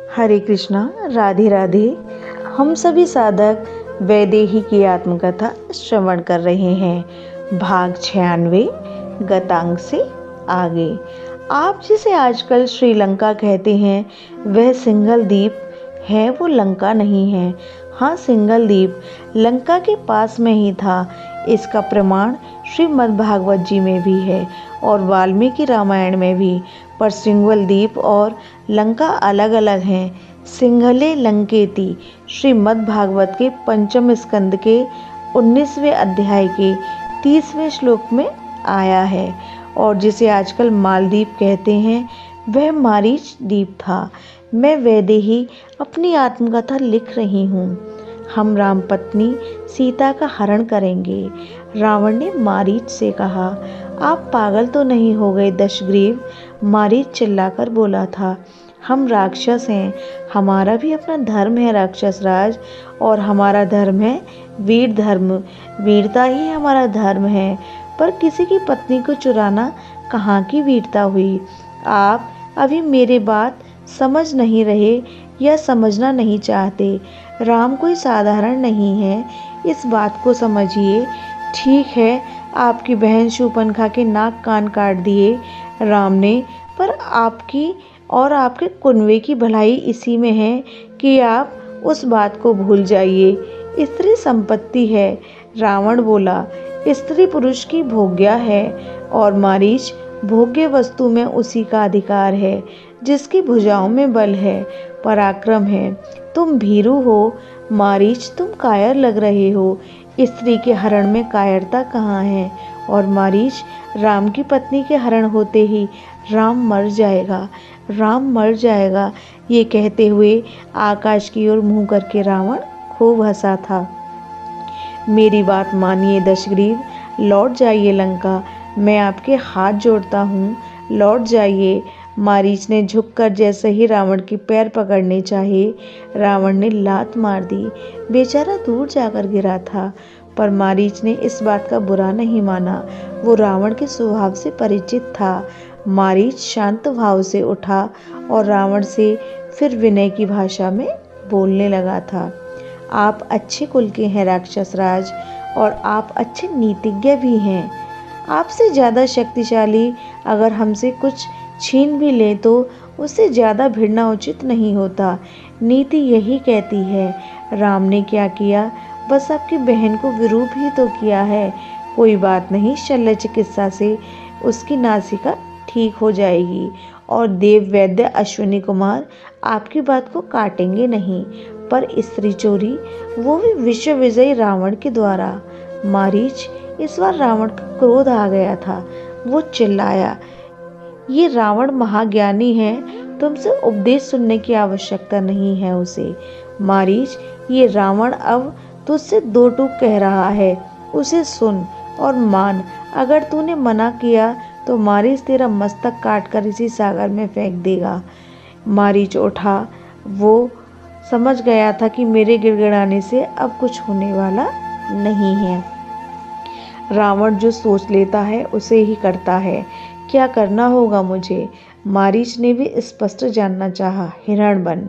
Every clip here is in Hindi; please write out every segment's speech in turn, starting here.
हरे कृष्णा, राधे राधे। हम सभी साधक वैदेही की आत्मकथा श्रवण कर रहे हैं। भाग 96 गतांग से आगे। आप जिसे आजकल श्रीलंका कहते हैं वह सिंघल द्वीप है, वो लंका नहीं है। हाँ, सिंघल द्वीप लंका के पास में ही था। इसका प्रमाण श्रीमद्भागवत जी में भी है और वाल्मीकि रामायण में भी। पर सिंघल द्वीप और लंका अलग अलग हैं। सिंघले लंकेति श्रीमद्भागवत के पंचम स्कंद के 19वें अध्याय के 30वें श्लोक में आया है। और जिसे आजकल मालदीव कहते हैं वह मारीच द्वीप था। मैं वैदेही अपनी आत्मकथा लिख रही हूँ। हम राम पत्नी सीता का हरण करेंगे। रावण ने मारीच से कहा, आप पागल तो नहीं हो गए दशग्रीव? मारीच चिल्लाकर बोला था, हम राक्षस हैं, हमारा भी अपना धर्म है राक्षस राज, और हमारा धर्म है वीर धर्म। वीरता ही हमारा धर्म है, पर किसी की पत्नी को चुराना कहाँ की वीरता हुई? आप अभी मेरी बात समझ नहीं रहे या समझना नहीं चाहते। राम कोई साधारण नहीं है, इस बात को समझिए। ठीक है, आपकी बहन शूर्पणखा के नाक कान काट दिए राम ने, पर आपकी और आपके कुनबे की भलाई इसी में है कि आप उस बात को भूल जाइए। स्त्री संपत्ति है, रावण बोला। स्त्री पुरुष की भोग्या है और मारीच भोग्य वस्तु में उसी का अधिकार है जिसकी भुजाओं में बल है, पराक्रम है। तुम भीरू हो मारीच, तुम कायर लग रहे हो। स्त्री के हरण में कायरता कहाँ है? और मारीच, राम की पत्नी के हरण होते ही राम मर जाएगा, राम मर जाएगा। ये कहते हुए आकाश की ओर मुंह करके रावण खूब हंसा था। मेरी बात मानिए दशग्रीव, लौट जाइए लंका, मैं आपके हाथ जोड़ता हूँ, लौट जाइए। मारीच ने झुककर जैसे ही रावण के पैर पकड़ने चाहे, रावण ने लात मार दी। बेचारा दूर जाकर गिरा था, पर मारीच ने इस बात का बुरा नहीं माना। वो रावण के स्वभाव से परिचित था। मारीच शांत भाव से उठा और रावण से फिर विनय की भाषा में बोलने लगा था। आप अच्छे कुल के हैं राक्षस राज, और आप अच्छे नीतिज्ञ भी हैं। आपसे ज़्यादा शक्तिशाली अगर हमसे कुछ छीन भी ले तो उससे ज़्यादा भिड़ना उचित नहीं होता। नीति यही कहती है। राम ने क्या किया? बस आपकी बहन को विरूप ही तो किया है। कोई बात नहीं, शल्य चिकित्सा से उसकी नासिका ठीक हो जाएगी और देव वैद्य अश्विनी कुमार आपकी बात को काटेंगे नहीं। पर स्त्री चोरी, वो भी विश्व विजयी रावण के द्वारा। मारीच, इस बार रावण का क्रोध आ गया था। वो चिल्लाया, ये रावण महाज्ञानी है, तुमसे उपदेश सुनने की आवश्यकता नहीं है उसे। मारीच, ये रावण अब तुझसे दो टूक कह रहा है, उसे सुन और मान। अगर तूने मना किया तो मारीच तेरा मस्तक काट कर इसी सागर में फेंक देगा। मारीच उठा। वो समझ गया था कि मेरे गिड़गिड़ाने से अब कुछ होने वाला नहीं है। रावण जो सोच लेता है उसे ही करता है। क्या करना होगा मुझे? मारीच ने भी स्पष्ट जानना चाहा। हिरण बन,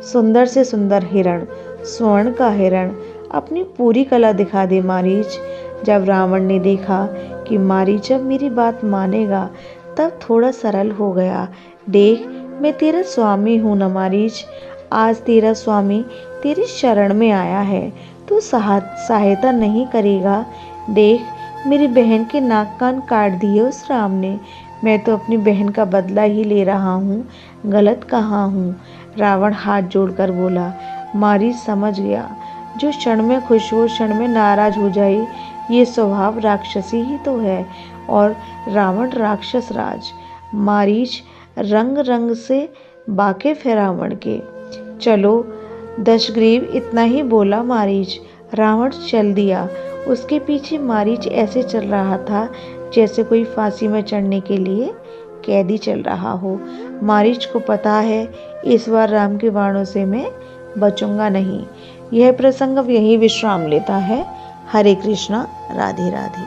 सुंदर से सुंदर हिरण, स्वर्ण का हिरण, अपनी पूरी कला दिखा दे मारीच। जब रावण ने देखा कि मारीच अब मेरी बात मानेगा, तब थोड़ा सरल हो गया। देख, मैं तेरा स्वामी हूँ न मारीच। आज तेरा स्वामी तेरी शरण में आया है, तू सहायता नहीं करेगा। देख, मेरी बहन के नाक कान काट दिए उस राम ने। मैं तो अपनी बहन का बदला ही ले रहा हूँ, गलत कहाँ हूँ? रावण हाथ जोड़कर बोला। मारीच समझ गया, जो क्षण में खुश हो क्षण में नाराज हो जाए, ये स्वभाव राक्षसी ही तो है। और रावण राक्षस राज। मारीच रंग रंग से वाकिफ है रावण के। चलो दशग्रीव, इतना ही बोला मारीच। रावण चल दिया। उसके पीछे मारीच ऐसे चल रहा था जैसे कोई फांसी में चढ़ने के लिए कैदी चल रहा हो। मारीच को पता है इस बार राम के बाणों से मैं बचूंगा नहीं। यह प्रसंग अब यहीं विश्राम लेता है। हरे कृष्णा, राधे राधे।